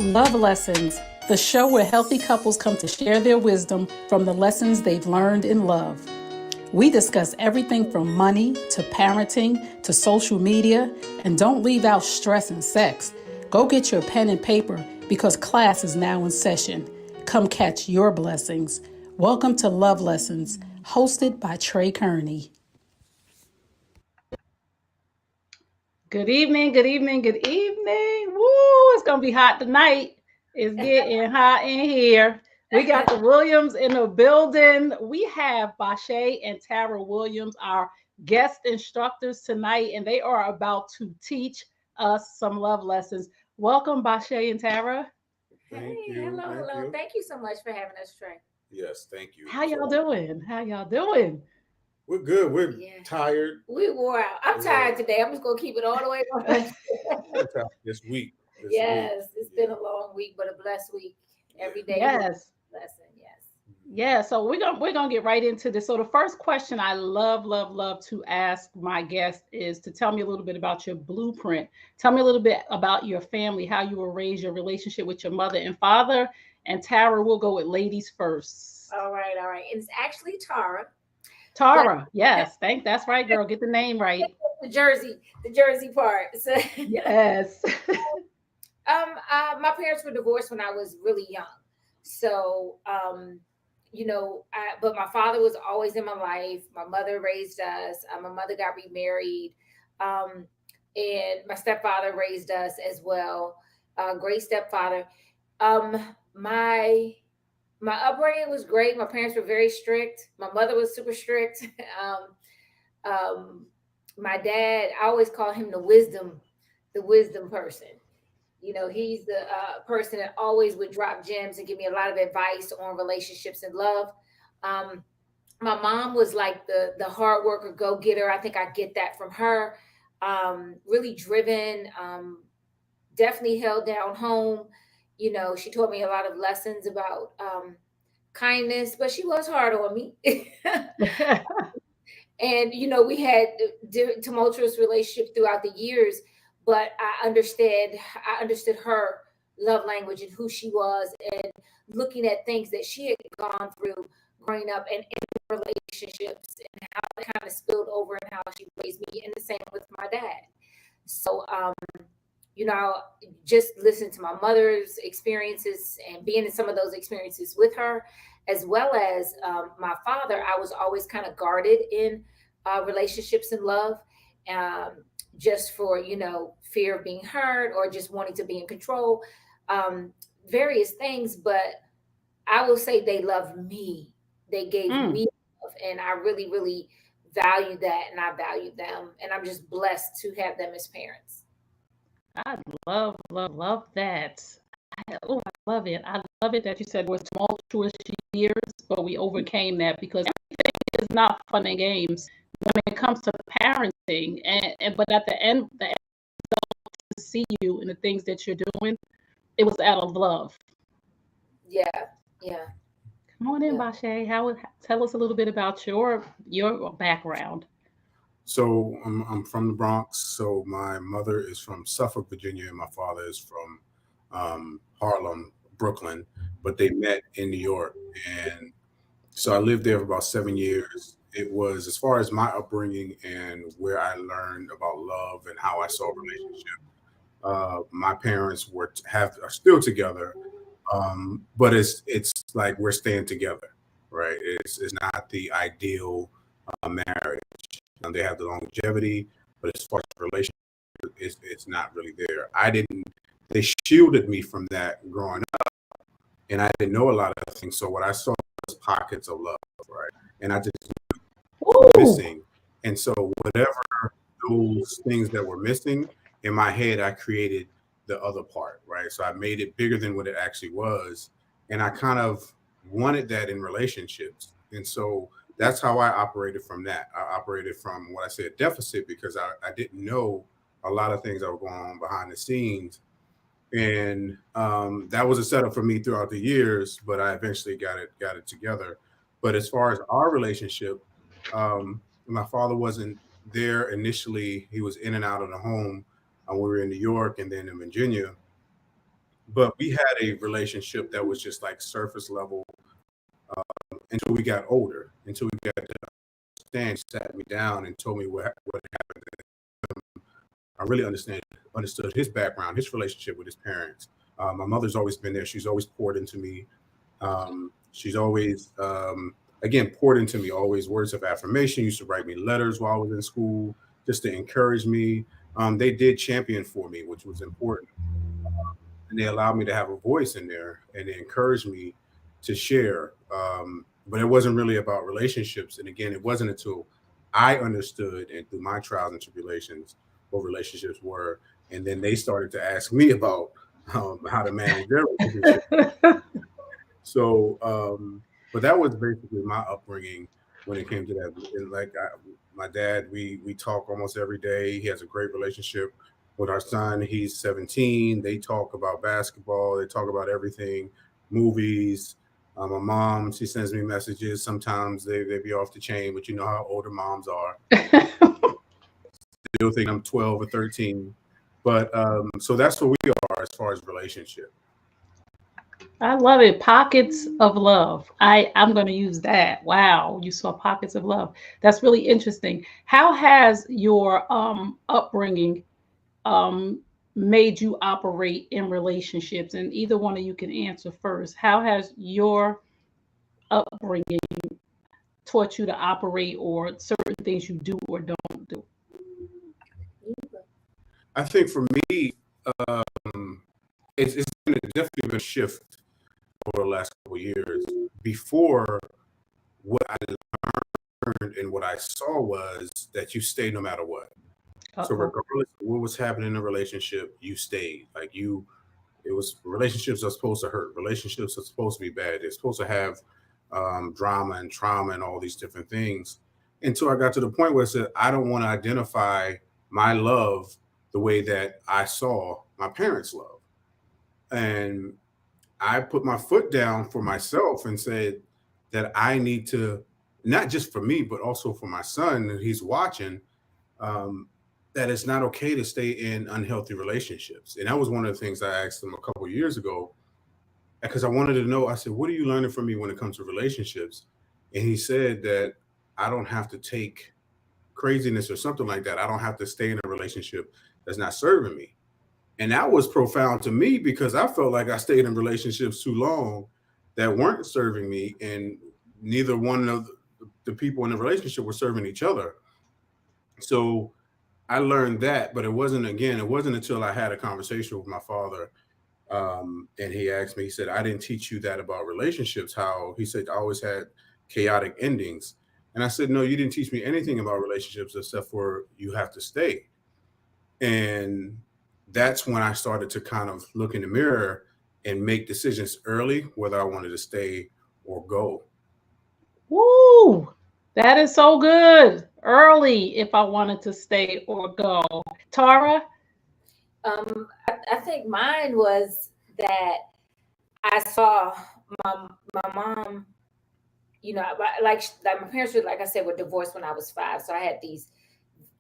Love Lessons, the show where healthy couples come to share their wisdom from the lessons they've learned in love. We discuss everything from money to parenting to social media, and don't leave out stress and sex. Go get your pen and paper because class is now in session. Come catch your blessings. Welcome to Love Lessons, hosted by Trey Kearney. Good evening, good evening, good evening. Woo, it's going to be hot tonight. It's getting hot in here. We got the Williams in the building. We have Bashea and Tara Williams, our guest instructors tonight, and they are about to teach us some love lessons. Welcome, Bashea and Tara. Hey, hello. Thank you so much for having us, Trey. Yes, thank you. How y'all doing? We're good. We're tired. We wore out. I'm tired today. I'm just gonna keep it all the way on. This week. It's been a long week, but a blessed week. Every day. Yes. Lesson. Yes. Yeah, so we're gonna get right into this. So the first question I love to ask my guests is to tell me a little bit about your blueprint. Tell me a little bit about your family, how you were raised, your relationship with your mother and father. And Tara, we'll go with ladies first. All right. It's actually Tara. Tara, yes, that's right, girl. Get the name right. The Jersey part. So, yes. My parents were divorced when I was really young. So, but my father was always in my life. My mother raised us. My mother got remarried. And my stepfather raised us as well. Great stepfather. My upbringing was great. My parents were very strict. My mother was super strict. My dad, I always call him the wisdom person. You know, he's the person that always would drop gems and give me a lot of advice on relationships and love. My mom was like the hard worker, go-getter. I think I get that from her. Really driven, definitely held down home. You know, she taught me a lot of lessons about kindness, but she was hard on me. And, we had tumultuous relationships throughout the years, but I understood her love language and who she was, and looking at things that she had gone through growing up and in relationships, and how it kind of spilled over and how she raised me, and the same with my dad. So, just listen to my mother's experiences and being in some of those experiences with her, as well as my father. I was always kind of guarded in relationships and love, just for, fear of being hurt or just wanting to be in control, various things. But I will say they loved me. They gave me love, and I really, really value that, and I value them. And I'm just blessed to have them as parents. I love that. I love it. I love it that you said we're tumultuous years, but we overcame that, because everything is not fun and games when it comes to parenting. But at the end result, to see you and the things that you're doing, it was out of love. Yeah. Come on in, Bashea. Tell us a little bit about your background. So I'm from the Bronx. So my mother is from Suffolk, Virginia, and my father is from Harlem, Brooklyn. But they met in New York, and so I lived there for about 7 years. It was, as far as my upbringing and where I learned about love and how I saw relationship. My parents are still together, but it's like we're staying together, right? It's not the ideal marriage. They have the longevity, but as far as relationship, it's not really there. They shielded me from that growing up, and I didn't know a lot of things. So what I saw was pockets of love, right? And I just were missing. And so whatever those things that were missing in my head, I created the other part, right? So I made it bigger than what it actually was. And I kind of wanted that in relationships. And so that's how I operated from that. I operated from what I said deficit, because I didn't know a lot of things that were going on behind the scenes. And that was a setup for me throughout the years, but I eventually got it together. But as far as our relationship, my father wasn't there initially. He was in and out of the home when we were in New York and then in Virginia. but we had a relationship that was just like surface level until we got older, until we got to understand, sat me down and told me what happened. I really understood his background, his relationship with his parents. My mother's always been there. She's always poured into me. She's always, again, poured into me, always words of affirmation, used to write me letters while I was in school just to encourage me. They did champion for me, which was important. And they allowed me to have a voice in there, and they encouraged me to share. But it wasn't really about relationships. And again, it wasn't until I understood and through my trials and tribulations what relationships were. And then they started to ask me about how to manage their relationship. So, but that was basically my upbringing when it came to that. And my dad, we talk almost every day. He has a great relationship with our son. He's 17. They talk about basketball. They talk about everything, movies. My mom, she sends me messages. Sometimes they be off the chain, but you know how older moms are. Still think I'm 12 or 13. But so that's where we are as far as relationship. I love it. Pockets of love. I'm going to use that. Wow, you saw pockets of love. That's really interesting. How has your upbringing made you operate in relationships? And either one of you can answer first. How has your upbringing taught you to operate, or certain things you do or don't do? I think for me, it's definitely been a shift over the last couple of years. Before, what I learned and what I saw was that you stay no matter what. So regardless of what was happening in a relationship, you stayed. Relationships are supposed to hurt. Relationships are supposed to be bad. They're supposed to have drama and trauma and all these different things. Until I got to the point where I said, I don't want to identify my love the way that I saw my parents' love. And I put my foot down for myself and said that I need to, not just for me, but also for my son, and he's watching, that it's not okay to stay in unhealthy relationships. And that was one of the things I asked him a couple of years ago, because I wanted to know, I said, what are you learning from me when it comes to relationships? And he said that I don't have to take craziness or something like that. I don't have to stay in a relationship that's not serving me. And that was profound to me because I felt like I stayed in relationships too long that weren't serving me, and neither one of the people in the relationship were serving each other. So I learned that, but it wasn't until I had a conversation with my father, and he asked me, he said, I didn't teach you that about relationships. How he said I always had chaotic endings. And I said, no, you didn't teach me anything about relationships except for you have to stay. And that's when I started to kind of look in the mirror and make decisions early, whether I wanted to stay or go. Woo! That is so good. Early, if I wanted to stay or go. Tara? I think mine was that I saw my mom, like my parents were, like I said, were divorced when I was 5. So I had these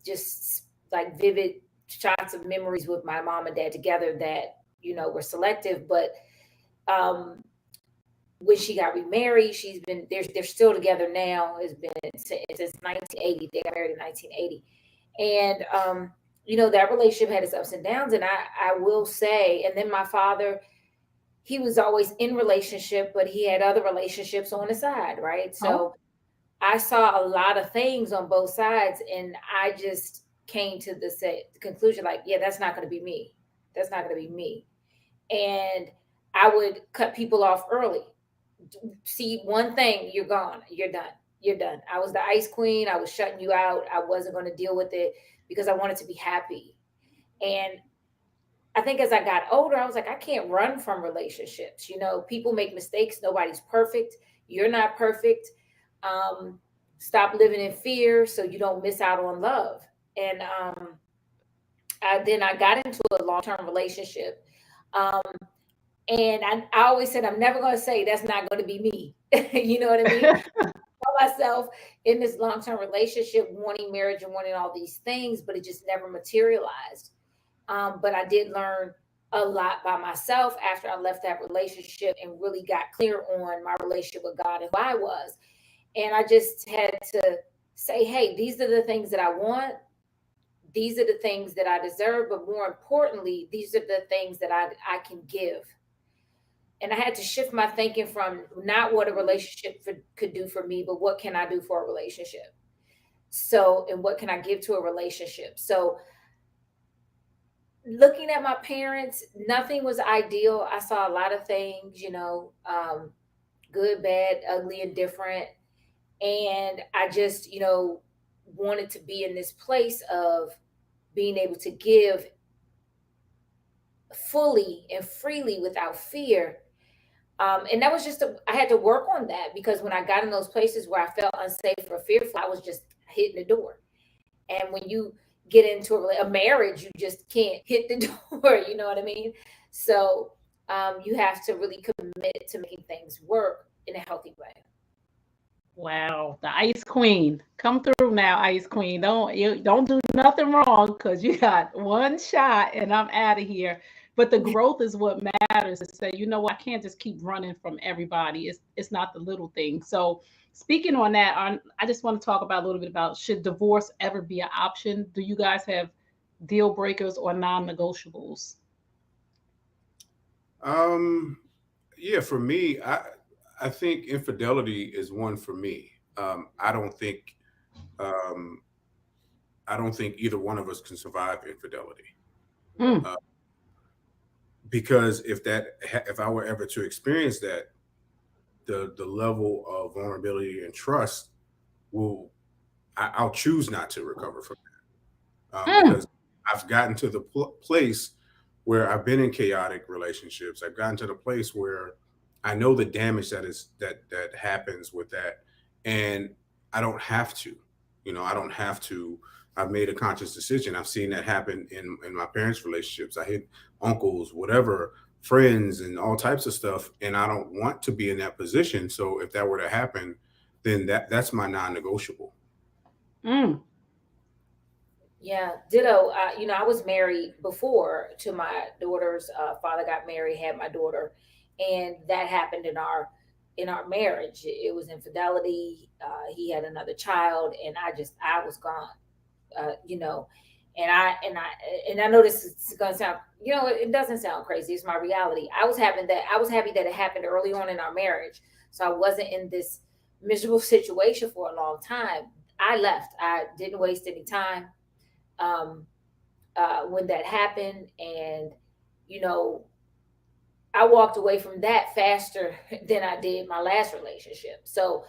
just like vivid shots of memories with my mom and dad together that, were selective. But when she got remarried, they're still together now. It's been since 1980. They got married in 1980. And, that relationship had its ups and downs. And I will say, and then my father, he was always in relationship, but he had other relationships on the side, right? So I saw a lot of things on both sides, and I just came to the conclusion, like, yeah, that's not going to be me. That's not going to be me. And I would cut people off early. See one thing, you're gone. You're done. You're done. I was the ice queen. I was shutting you out. I wasn't going to deal with it because I wanted to be happy. And I think as I got older, I was like, I can't run from relationships. People make mistakes. Nobody's perfect. You're not perfect. Stop living in fear so you don't miss out on love. And then I got into a long-term relationship. And I always said, I'm never going to say that's not going to be me. You know what I mean? I saw myself in this long-term relationship, wanting marriage and wanting all these things, but it just never materialized. But I did learn a lot by myself after I left that relationship and really got clear on my relationship with God and who I was. And I just had to say, hey, these are the things that I want. These are the things that I deserve. But more importantly, these are the things that I can give. And I had to shift my thinking from not what a relationship could do for me, but what can I do for a relationship? So, and what can I give to a relationship? So, looking at my parents, nothing was ideal. I saw a lot of things, good, bad, ugly, and different. And I just, wanted to be in this place of being able to give fully and freely without fear. And that was I had to work on that, because when I got in those places where I felt unsafe or fearful, I was just hitting the door. And when you get into a marriage, you just can't hit the door. You know what I mean? So you have to really commit to making things work in a healthy way. Wow, the Ice Queen. Come through now, Ice Queen. Don't do nothing wrong, because you got one shot and I'm out of here. But the growth is what matters, to say, you know what, I can't just keep running from everybody. It's not the little thing. So speaking on that, I just want to talk about a little bit about, should divorce ever be an option? Do you guys have deal breakers or non-negotiables? Yeah, for me, I think infidelity is one for me. I don't think either one of us can survive infidelity. Mm. Because if I were ever to experience that, the level of vulnerability and trust I'll choose not to recover from that, because I've gotten to the place where I've been in chaotic relationships. I've gotten to the place where I know the damage that happens with that, and I don't have to. I don't have to. I've made a conscious decision. I've seen that happen in my parents' relationships. I hit uncles, whatever, friends, and all types of stuff, and I don't want to be in that position. So if that were to happen, then that's my non-negotiable. Mm. Yeah, ditto. I was married before to my daughter's father. Got married, had my daughter, and that happened in our marriage. It was infidelity. He had another child, and I was gone. And I know this is gonna sound, it doesn't sound crazy. It's my reality. I was happy that it happened early on in our marriage, so I wasn't in this miserable situation for a long time. I left. I didn't waste any time when that happened, and I walked away from that faster than I did my last relationship. So,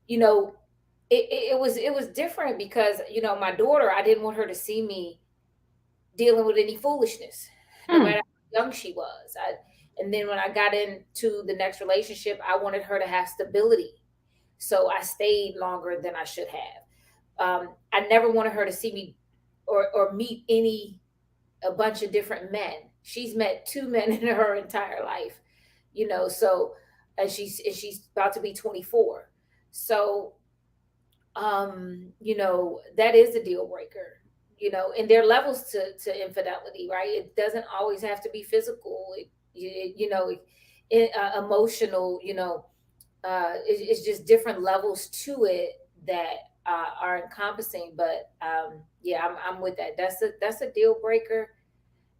it was different, because my daughter, I didn't want her to see me dealing with any foolishness, no matter how young she was. And then when I got into the next relationship, I wanted her to have stability, so I stayed longer than I should have. I never wanted her to see me or meet a bunch of different men. She's met 2 men in her entire life, so, and she's about to be 24. So, that is a deal breaker, and there are levels to infidelity, right? It doesn't always have to be physical. Emotional, it's just different levels to it that are encompassing. But yeah, I'm with that. That's a deal breaker.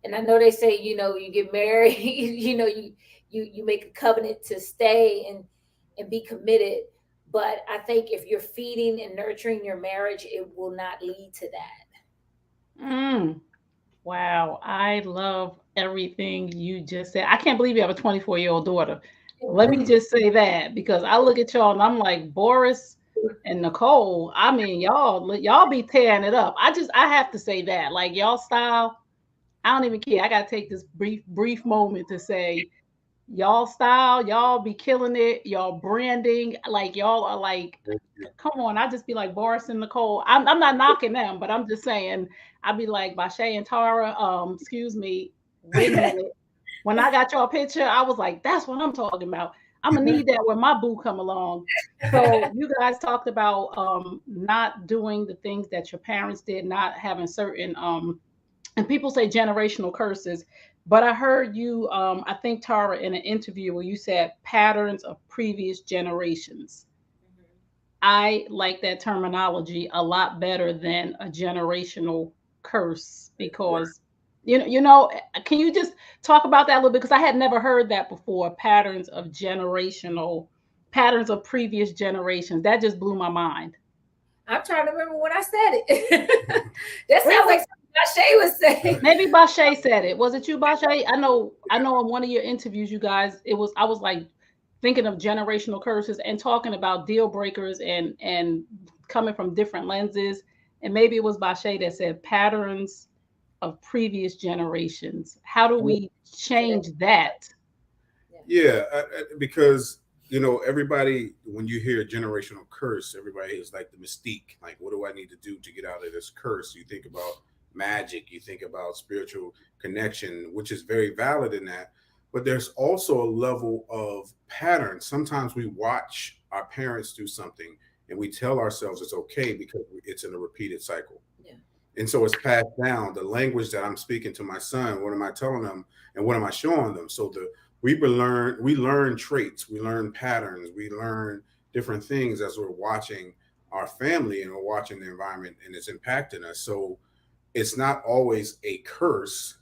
And I know they say, you get married, you make a covenant to stay and be committed. But I think if you're feeding and nurturing your marriage, it will not lead to that. Wow, I love everything you just said. I can't believe you have a 24-year-old daughter. Let me just say that, because I look at y'all and I'm like, Boris and Nicole, I mean, y'all be tearing it up. I have to say that, like, y'all style, I don't even care. I gotta take this brief moment to say, y'all style, y'all be killing it. Y'all branding, like, y'all are like, come on. I just be like Boris and Nicole. I'm not knocking them, but I'm just saying, I'd be like Bashea and Tara. Excuse me. Wait a minute. When I got your picture, I was like, that's what I'm talking about. I'm gonna need that when my boo come along. So you guys talked about not doing the things that your parents did, not having certain and people say generational curses, but I heard you, I think Tara, in an interview where you said patterns of previous generations. Mhm. I like that terminology a lot better than a generational curse Right. because you know, can you just talk about that a little bit, because I had never heard that before, patterns of previous generations. That just blew my mind. I'm trying to remember when I said it. That sounds Really? like something Shay was saying. Maybe Bashea said it. Was it you, Bashea? I know in one of your interviews, you guys, I was like thinking of generational curses and talking about deal breakers and coming from different lenses. And maybe it was Bashea that said patterns of previous generations. How do we Today. change that? Yeah. Yeah, because everybody, when you hear generational curse, everybody is like the mystique. Like, what do I need to do to get out of this curse? You think about magic, you think about spiritual connection, which is very valid in that. But there's also a level of pattern. Sometimes we watch our parents do something and we tell ourselves it's okay because it's in a repeated cycle. Yeah. And so it's passed down. The language that I'm speaking to my son, what am I telling them and what am I showing them? So we learn traits, we learn patterns, we learn different things as we're watching our family and we're watching the environment and it's impacting us. So it's not always a curse,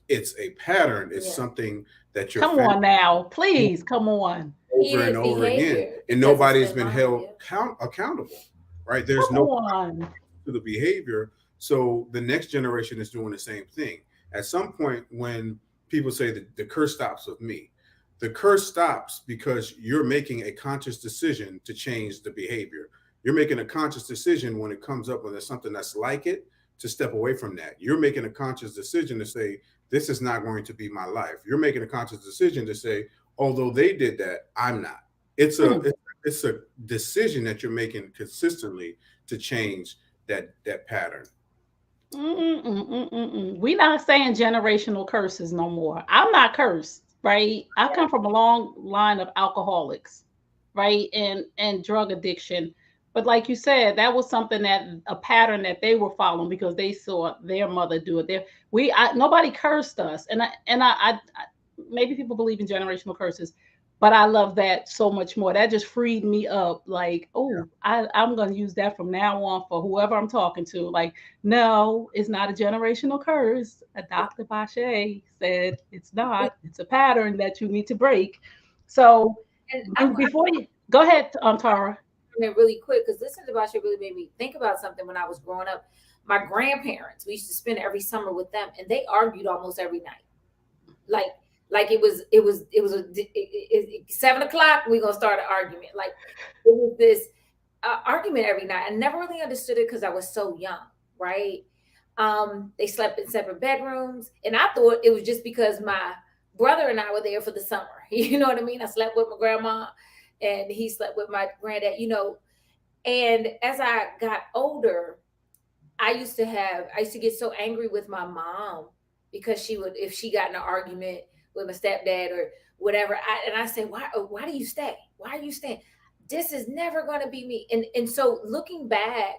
it's a pattern, it's Yeah. something that your Come family on now, please, come on. over and Repeated over again, behavior and because it's nobody's been been learned. held Yeah. accountable, right? Come There's no on. to the behavior. So the next generation is doing the same thing. At some point, when people say that the curse stops with me, the curse stops because you're making a conscious decision to change the behavior. You're making a conscious decision when it comes up, when there's something that's like it, to step away from that. You're making a conscious decision to say, this is not going to be my life. You're making a conscious decision to say, although they did that, I'm not. It's a Mm. it's a decision that you're making consistently to change that pattern. We not saying generational curses no more. I'm not cursed, right? I come from a long line of alcoholics, right? And drug addiction. But like you said, that was something, that a pattern that they were following because they saw their mother do it. Nobody cursed us. And I maybe people believe in generational curses, but I love that so much more. That just freed me up. Like, oh, I'm gonna use that from now on for whoever I'm talking to. Like, no, it's not a generational curse. Dr. Bashea said it's not. It's a pattern that you need to break. So And before you go ahead, Tara. really quick because listening to Basha really made me think about something when I was growing up. My grandparents, we used to spend every summer with them, and they argued almost every night. Like, it 7 o'clock. We're gonna start an argument. Like, it was this argument every night. I never really understood it because I was so young, right? They slept in separate bedrooms, and I thought it was just because my brother and I were there for the summer. You know what I mean? I slept with my grandma, and he slept with my granddad. And as I got older, I used to get so angry with my mom because she would, if she got in an argument with my stepdad or whatever, and I say, why do you stay? Why are you staying? This is never going to be me. And so looking back,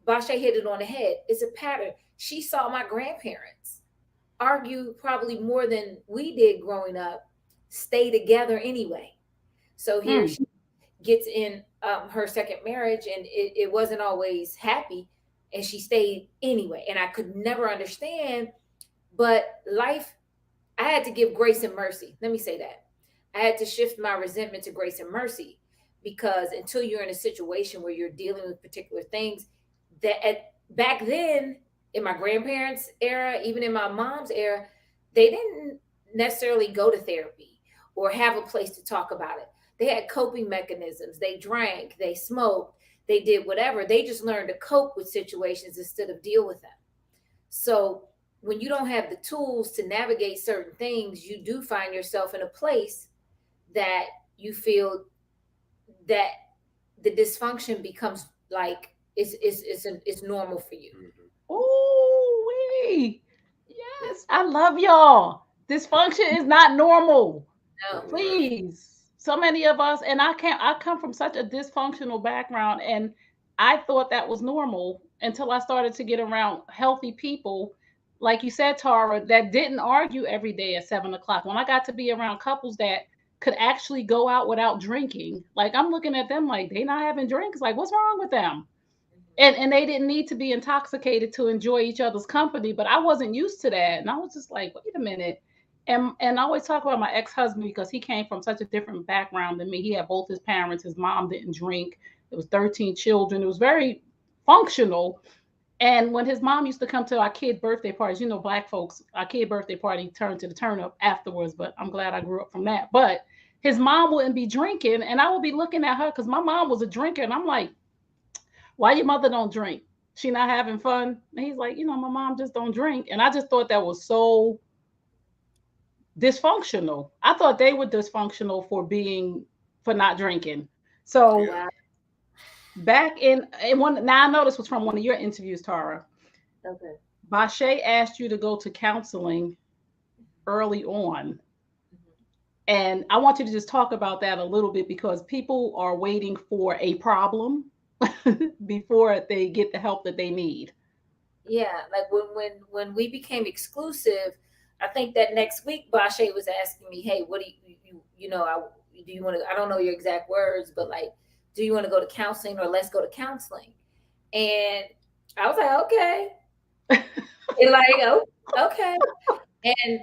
Basha hit it on the head. It's a pattern. She saw my grandparents argue probably more than we did growing up, stay together anyway. So here Mm. she gets in her second marriage, and it wasn't always happy, and she stayed anyway. And I could never understand, but life, I had to give grace and mercy. Let me say that. I had to shift my resentment to grace and mercy, because until you're in a situation where you're dealing with particular things, back then, in my grandparents' era, even in my mom's era, they didn't necessarily go to therapy or have a place to talk about it. They had coping mechanisms. They drank, they smoked, they did whatever. They just learned to cope with situations instead of deal with them. So when you don't have the tools to navigate certain things, you do find yourself in a place that you feel that the dysfunction becomes like it's normal for you. Mhm. Oh, wee. Yes, I love y'all. Dysfunction is not normal. No. Right. Please. So many of us, and I come from such a dysfunctional background, and I thought that was normal until I started to get around healthy people like you said, Tara, that didn't argue every day at 7 o'clock. When I got to be around couples that could actually go out without drinking, like I'm looking at them like they not having drinks. Like, what's wrong with them? And they didn't need to be intoxicated to enjoy each other's company, but I wasn't used to that. And I was just like, wait a minute. And I always talk about my ex-husband because he came from such a different background than me. He had both his parents. His mom didn't drink. It was 13 children. It was very functional. And when his mom used to come to our kid birthday parties, you know, Black folks, our kid birthday party turned to the turn up afterwards, but I'm glad I grew up from that. But his mom wouldn't be drinking, and I would be looking at her because my mom was a drinker, and I'm like, why your mother don't drink? She not having fun? And he's like, you know, my mom just don't drink. And I just thought that was so dysfunctional. I thought they were dysfunctional for not drinking. So Yeah. back in one, now I know this was from one of your interviews, Tara. Okay. Bashea asked you to go to counseling early on. And I want you to just talk about that a little bit because people are waiting for a problem before they get the help that they need. Yeah, like when we became exclusive, I think that next week Bashea was asking me, "Hey, what do you know? Do you want to? I don't know your exact words, but like, do you want to go to counseling or let's go to counseling?" And I was like, "Okay," and like, "Oh, okay," and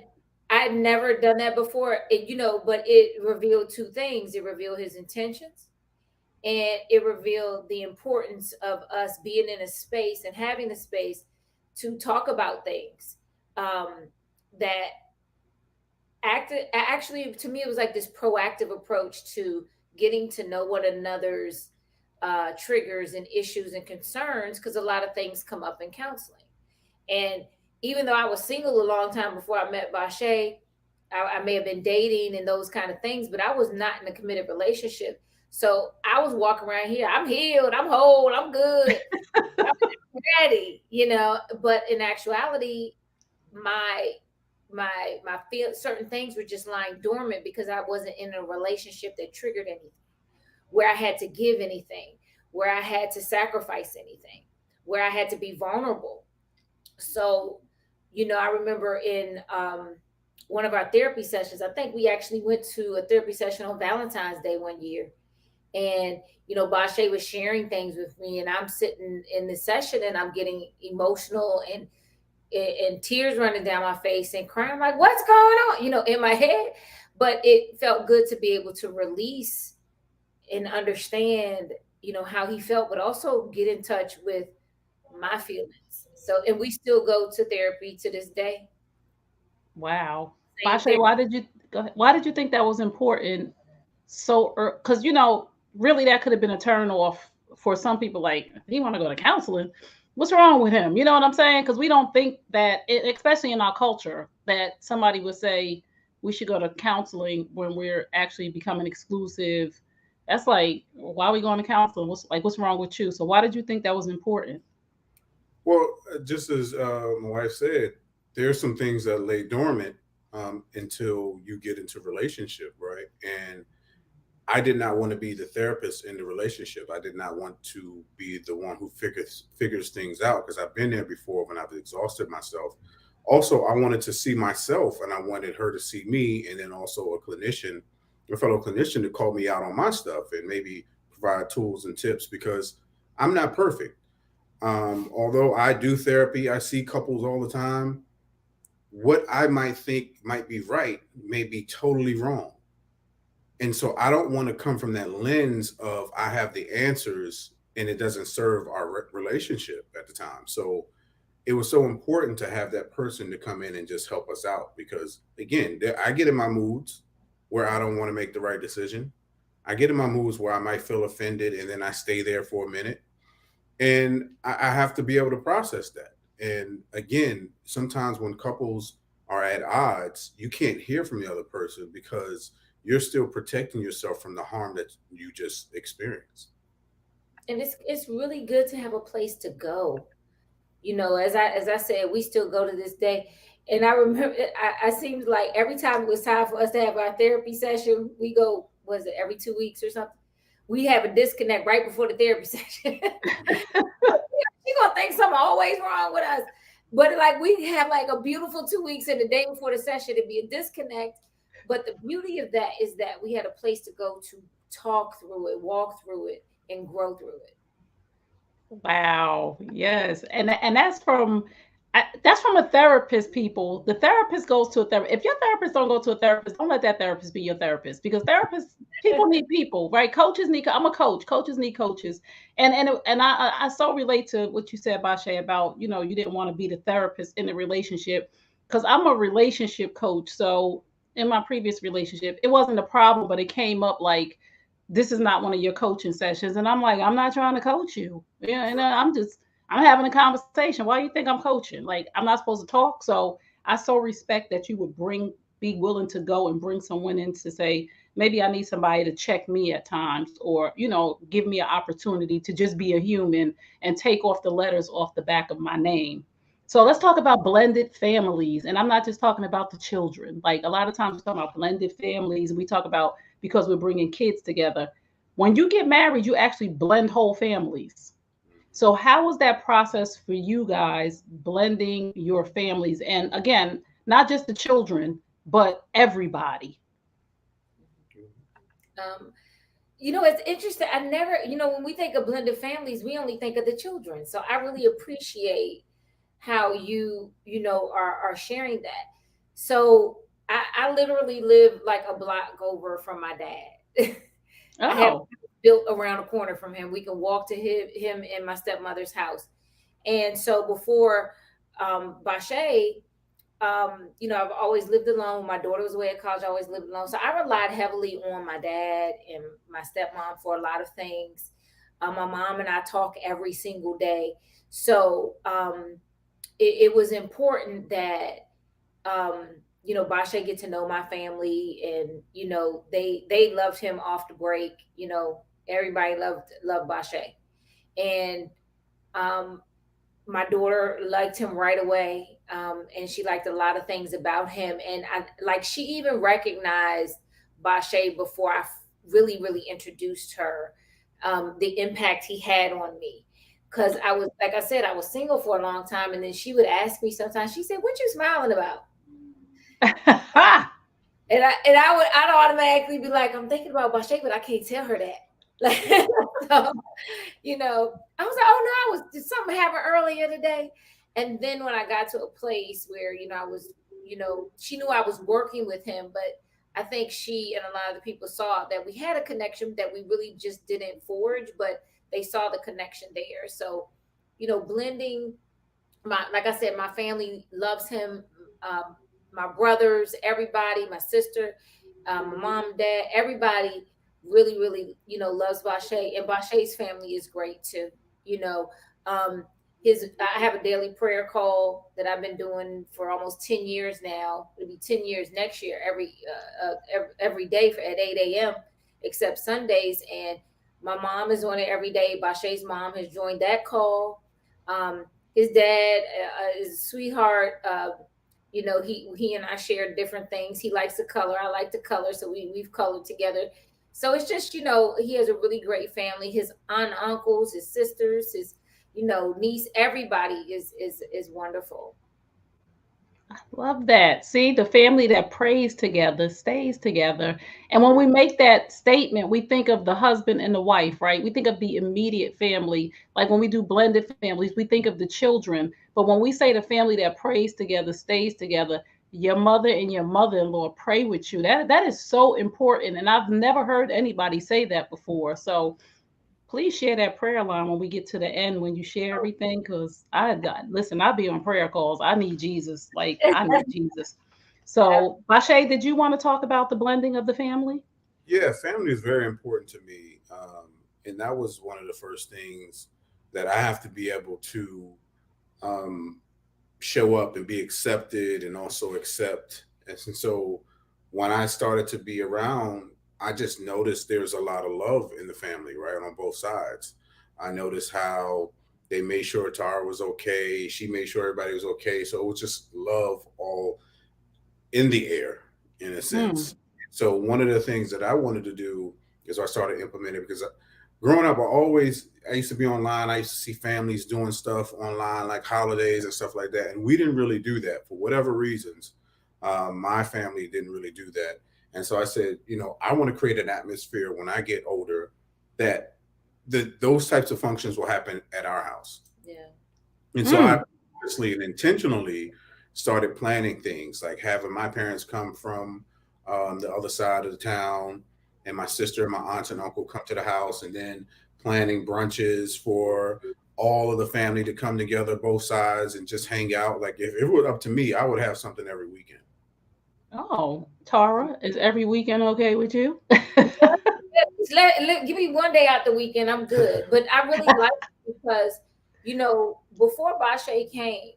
I'd never done that before, but it revealed two things. It revealed his intentions, and it revealed the importance of us being in a space and having a space to talk about things that actually, to me, it was like this proactive approach to getting to know one another's triggers and issues and concerns, because a lot of things come up in counseling. And even though I was single a long time before I met Bashea, I may have been dating and those kind of things, but I was not in a committed relationship. So I was walking around here, I'm healed, I'm whole, I'm good, I'm ready, But in actuality, my feel certain things were just lying dormant because I wasn't in a relationship that triggered anything, where I had to give anything, where I had to sacrifice anything, where I had to be vulnerable. So, I remember in one of our therapy sessions, I think we actually went to a therapy session on Valentine's Day one year. And, Bashea was sharing things with me, and I'm sitting in the session and I'm getting emotional and tears running down my face and crying. I'm like, what's going on, in my head. But it felt good to be able to release and understand, how he felt, but also get in touch with my feelings. So, and we still go to therapy to this day. Wow. Same Bashea, therapy. why did you think that was important? So, because really that could have been a turn off for some people. Like, he want to go to counseling. What's wrong with him? You know what I'm saying? Because we don't think that, especially in our culture, that somebody would say we should go to counseling when we're actually becoming exclusive. That's like, why are we going to counseling? What's wrong with you? So, why did you think that was important? Well, just as my wife said, there's some things that lay dormant until you get into relationship, right? And I did not want to be the therapist in the relationship. I did not want to be the one who figures things out, because I've been there before when I've exhausted myself. Also, I wanted to see myself, and I wanted her to see me, and then also a fellow clinician, to call me out on my stuff and maybe provide tools and tips, because I'm not perfect. Although I do therapy, I see couples all the time. What I might think might be right may be totally wrong. And so I don't want to come from that lens of I have the answers and it doesn't serve our relationship at the time. So it was so important to have that person to come in and just help us out, because again, I get in my moods where I don't want to make the right decision. I get in my moods where I might feel offended and then I stay there for a minute, and I have to be able to process that. And again, sometimes when couples are at odds, you can't hear from the other person because you're still protecting yourself from the harm that you just experienced. And it's really good to have a place to go. As I said, we still go to this day. And I remember, I seemed like every time it was time for us to have our therapy session, we go, was it every 2 weeks or something? We have a disconnect right before the therapy session. She's gonna think something always wrong with us. But like we have like a beautiful 2 weeks, and the day before the session, it'd be a disconnect. But the beauty of that is that we had a place to go to talk through it, walk through it, and grow through it. Wow. Yes. And that's from a therapist, people. The therapist goes to a therapist. If your therapist don't go to a therapist, don't let that therapist be your therapist, because therapists, people need people, right? Coaches need, I'm a coach. Coaches need coaches. And I so relate to what you said, Bashe, about, you didn't want to be the therapist in the relationship, because I'm a relationship coach. So in my previous relationship, it wasn't a problem, but it came up like, this is not one of your coaching sessions. And I'm like, I'm not trying to coach you. Yeah, and I'm having a conversation. Why do you think I'm coaching? Like, I'm not supposed to talk. So I so respect that you would be willing to go and bring someone in to say, maybe I need somebody to check me at times, or, give me an opportunity to just be a human and take off the letters off the back of my name. So let's talk about blended families. And I'm not just talking about the children. Like, a lot of times we talk about blended families, and we talk about, because we're bringing kids together. When you get married, you actually blend whole families. So, how was that process for you guys, blending your families? And again, not just the children, but everybody. Um, it's interesting. I never, when we think of blended families, we only think of the children. So I really appreciate how are sharing that. So I literally live like a block over from my dad. I have Oh, built around the corner from him. We can walk to him and my stepmother's house. And so before Bashea, I've always lived alone. My daughter was away at college. I always lived alone. So I relied heavily on my dad and my stepmom for a lot of things. My mom and I talk every single day. So it was important that, Bashea get to know my family, and, they loved him off the break. Everybody loved Bashea. And my daughter liked him right away, and she liked a lot of things about him. And she even recognized Bashea before I really, really introduced her, the impact he had on me. Because I was, like I said, I was single for a long time, and then she would ask me sometimes. She said, "What you smiling about?" I'd automatically be like, "I'm thinking about Bashea, but I can't tell her that." Like, so, I was like, "Oh no, did something happen earlier today?" And then when I got to a place where, I was, she knew I was working with him, but I think she and a lot of the people saw that we had a connection that we really just didn't forge, but they saw the connection there. So, blending, like I said, my family loves him. My brothers, everybody, my sister, my mom, dad, everybody really, really, loves Bashea, and Bashea's family is great too. You know, um, I have a daily prayer call that I've been doing for almost 10 years now. It'll be 10 years next year, every day at 8 a.m. except Sundays. And my mom is on it every day. Bashea's mom has joined that call. His dad is a sweetheart. He and I share different things. He likes to color. I like to color, so we've colored together. So it's just, he has a really great family. His aunt, uncles, his sisters, his niece, everybody is wonderful. love that. See, the family that prays together stays together. And when we make that statement, we think of the husband and the wife, right? We think of the immediate family. Like when we do blended families, we think of the children. But when we say the family that prays together stays together, your mother and your mother-in-law pray with you. That is so important. And I've never heard anybody say that before. So please share that prayer line when we get to the end, when you share everything, because listen, I'll be on prayer calls. I need Jesus. Like, I need Jesus. So Bashe, did you want to talk about the blending of the family? Yeah, family is very important to me. And that was one of the first things that I have to be able to um, show up and be accepted and also accept. And so when I started to be around, I just noticed there's a lot of love in the family, right, on both sides. I noticed how they made sure Tara was okay. She made sure everybody was okay. So it was just love all in the air, in a Hmm. sense. So one of the things that I wanted to do is I started implementing, because growing up, I used to be online. I used to see families doing stuff online, like holidays and stuff like that. And we didn't really do that for whatever reasons. My family didn't really do that. And so I said, I want to create an atmosphere when I get older that those types of functions will happen at our house. Yeah. And so I purposely and intentionally started planning things like having my parents come from the other side of the town, and my sister and my aunts and uncle come to the house, and then planning brunches for all of the family to come together, both sides, and just hang out. Like if it were up to me, I would have something every weekend. Oh, Tara, is every weekend okay with you? Give me one day out the weekend, I'm good. But I really like it because, before Bashea came,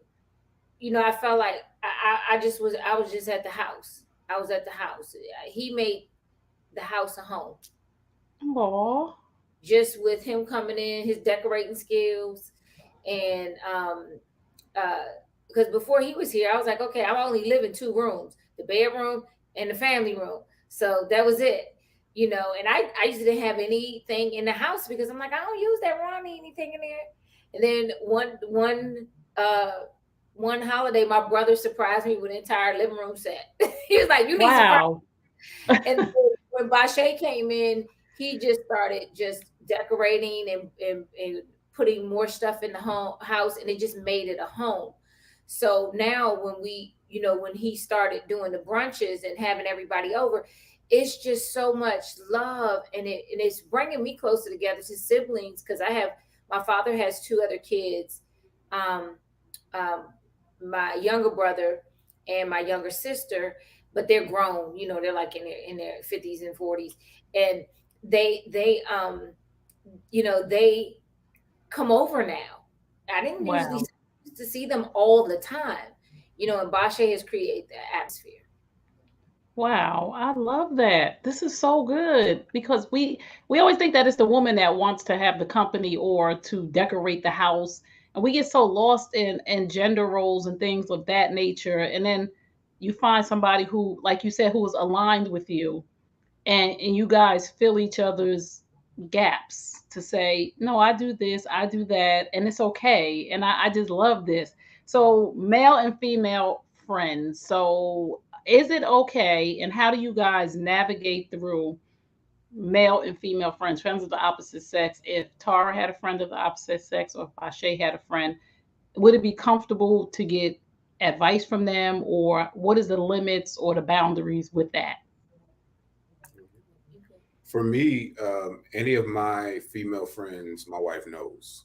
I felt like I was just at the house. I was at the house. He made the house a home. Aww. Just with him coming in, his decorating skills, and because before he was here, I was like, okay, I only live in 2 rooms, the bedroom and the family room. So that was it. And I used to didn't have anything in the house because I'm like, I don't use that room. I don't need anything in there. And then one holiday, my brother surprised me with an entire living room set. He was like, "You need wow." And when Bashea came in, he just started just decorating and putting more stuff in the house, and it just made it a home. So now when when he started doing the brunches and having everybody over, it's just so much love, and it's bringing me closer together to siblings, because my father has 2 other kids, my younger brother and my younger sister, but they're grown, they're like in their 50s and 40s, and they come over now. I didn't usually to see them all the time, and Bashea has created that atmosphere. Wow, I love that. This is so good because we always think that it's the woman that wants to have the company or to decorate the house, and we get so lost in gender roles and things of that nature. And then you find somebody who, like you said, who is aligned with you, and you guys fill each other's gaps to say, no, I do this, I do that, and it's okay. And I just love this. So male and female friends. So is it okay, and how do you guys navigate through male and female friends of the opposite sex? If Tara had a friend of the opposite sex, or if Bashea had a friend, would it be comfortable to get advice from them, or what is the limits or the boundaries with that? For me, any of my female friends, my wife knows.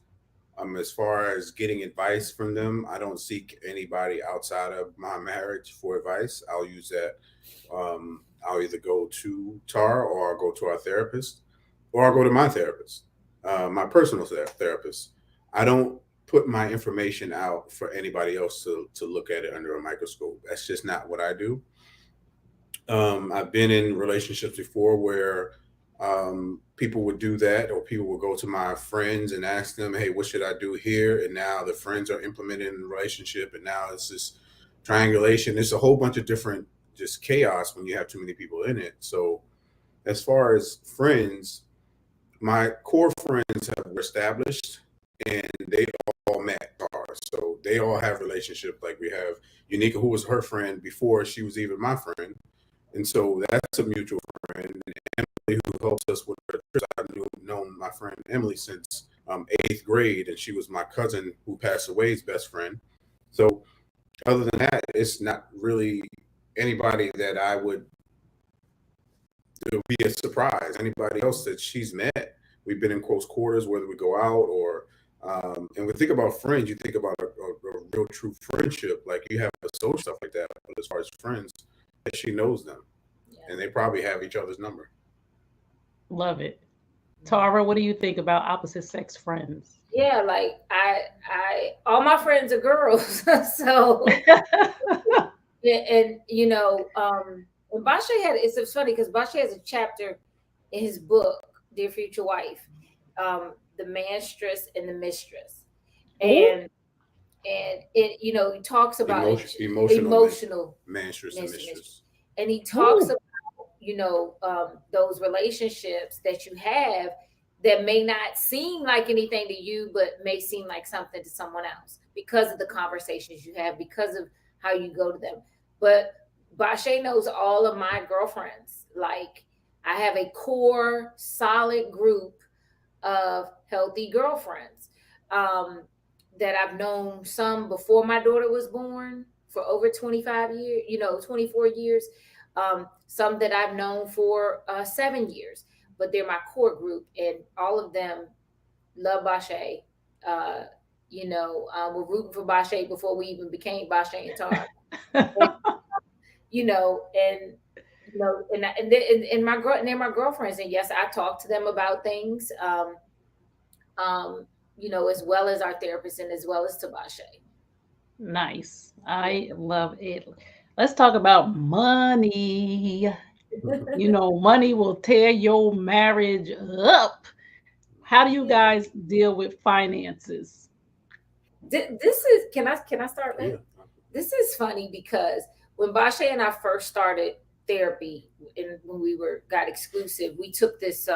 As far as getting advice from them, I don't seek anybody outside of my marriage for advice. I'll use that. I'll either go to Tara, or I'll go to our therapist, or I'll go to my therapist, my personal therapist. I don't put my information out for anybody else to look at it under a microscope. That's just not what I do. I've been in relationships before where people would do that, or people would go to my friends and ask them, hey, what should I do here? And now the friends are implemented in the relationship, and now it's this triangulation. It's a whole bunch of different just chaos when you have too many people in it. So as far as friends, my core friends have established, and they all met Tara. So they all have relationships. Like we have Unica, who was her friend before she was even my friend. And so that's a mutual friend. And Emily, who helps us with her trips. I've known my friend Emily since 8th grade, and she was my cousin who passed away's best friend. So other than that, it's not really anybody that I would, it would be a surprise. Anybody else that she's met, we've been in close quarters, whether we go out or, and when you think about friends, you think about a real true friendship. Like you have a social stuff like that, but as far as friends, she knows them, and they probably have each other's number. Love it. Tara, what do you think about opposite sex friends? Yeah, like I all my friends are girls. So and when Bashea it's funny because Bashea has a chapter in his book, Dear Future Wife, the manstress and the mistress. And it he talks about emotional manstress and mistress. And he talks about those relationships that you have that may not seem like anything to you, but may seem like something to someone else because of the conversations you have, because of how you go to them. But Bashea knows all of my girlfriends. Like, I have a core, solid group of healthy girlfriends that I've known, some before my daughter was born for over 25 years, 24 years. Some that I've known for 7 years, but they're my core group, and all of them love Bashea. We're rooting for Bashea before we even became Bashea and Tara. And, and my girl, and they're my girlfriends, and yes, I talk to them about things, as well as our therapist and as well as to Bashea. Nice. I love it. Let's talk about money. Money will tear your marriage up. How do you guys deal with finances? This is, can I start? Yeah. This is funny because when Bashea and I first started therapy, and when we got exclusive, we took this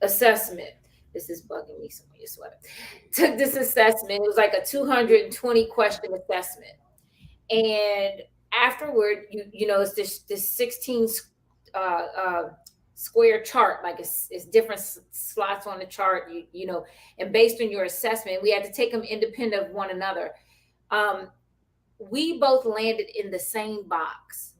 assessment. This is bugging me, some of your sweater. Took this assessment. It was like a 220 question assessment, and afterward, it's this 16 square chart, like it's different slots on the chart, and based on your assessment, we had to take them independent of one another. We both landed in the same box,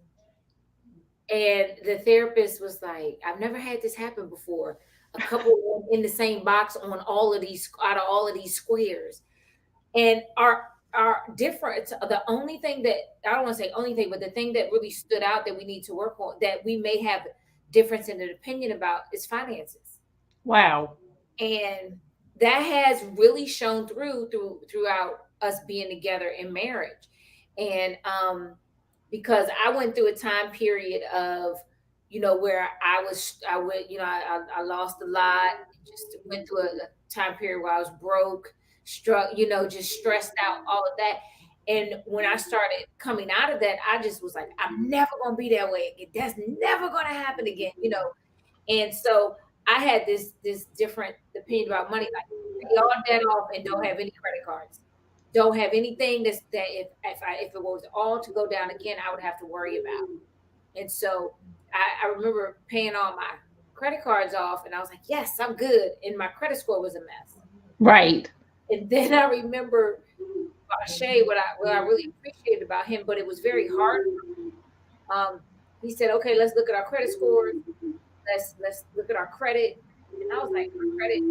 and the therapist was like, I've never had this happen before. A couple in the same box on out of all of these squares, and our difference. The only thing that, I don't want to say only thing, but the thing that really stood out that we need to work on, that we may have difference in an opinion about, is finances. Wow. And that has really shown throughout us being together in marriage. And because I went through a time period of, where I lost a lot, just went through a time period where I was broke, just stressed out, all of that. And when I started coming out of that, I just was like, I'm never going to be that way again. That's never going to happen again, And so I had this different opinion about money, like, pay all debt off and don't have any credit cards. Don't have anything that if it was all to go down again, I would have to worry about. And so I remember paying all my credit cards off, and I was like, yes, I'm good. And my credit score was a mess. Right. And then I remember Bashea, what I really appreciated about him, but it was very hard. He said, okay, let's look at our credit scores. Let's look at our credit. And I was like, my credit,